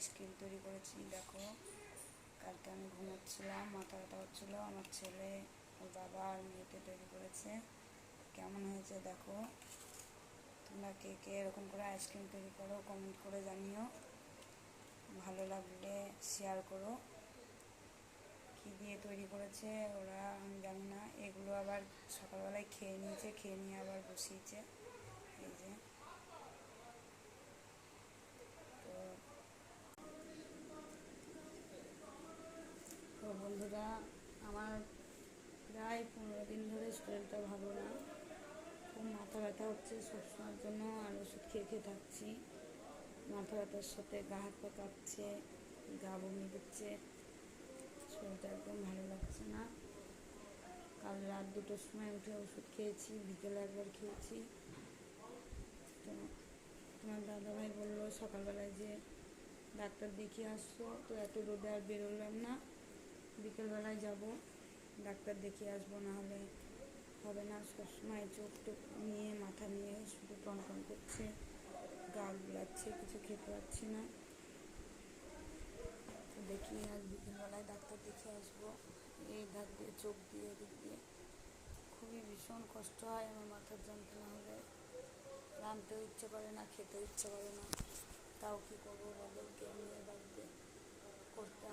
Ice cream তৈরি করেছি। দেখো, কালকে আমি ঘুমাচ্ছিলাম, মাথা ব্যথা হচ্ছিলো, আমার ছেলে, ওর বাবা আর মেয়েকে তৈরি করেছে। কেমন হয়েছে দেখো। তোমরা কে কে এরকম করে আইসক্রিম তৈরি করো কমেন্ট করে জানিও। ভালো লাগলে শেয়ার করো। কী দিয়ে তৈরি করেছে ওরা আমি জানি না। এগুলো আবার সকালবেলায় খেয়ে নিয়েছে, খেয়ে নিয়ে আবার বসিয়েছে। এই যে, তো বন্ধুরা, আমার প্রায় 15 দিন ধরে শরীরটা ভালো না, খুব মাথা ব্যথা হচ্ছে সবসময়ের জন্য, আর ওষুধ খেয়ে খেয়ে থাকছি। মাথা ব্যথার সাথে গা হাত পা কাঁপছে, গা বমি দিচ্ছে, শরীরটা একদম ভালো লাগছে না। কাল রাত 2টোর সময় উঠে ওষুধ খেয়েছি, বিকেলে একবার খেয়েছি। তো তোমার দাদাভাই বললো সকালবেলায় যে ডাক্তার দেখিয়ে আসতো, তো এত রোদে আর বেরোলাম না। বিকেলবেলায় যাব, ডাক্তার দেখিয়ে আসবো, নাহলে হবে না। সবসময় চোখ টোক নিয়ে মাথা নিয়ে শুধু টনটন করছে, গা গুলাচ্ছে, কিছু খেতে পারছি না। তো দেখি আজ বিকেলবেলায় ডাক্তার দেখিয়ে আসবো। এই ধার দিয়ে চোখ দিয়ে এদিক দিয়ে খুবই ভীষণ কষ্ট হয় আমার মাথার যন্ত্রণা হলে। রাঁধতেও ইচ্ছে করে না, খেতেও ইচ্ছে করে না, তাও কী করবো বলো, কেউ নিয়ে বাড়িতে করতে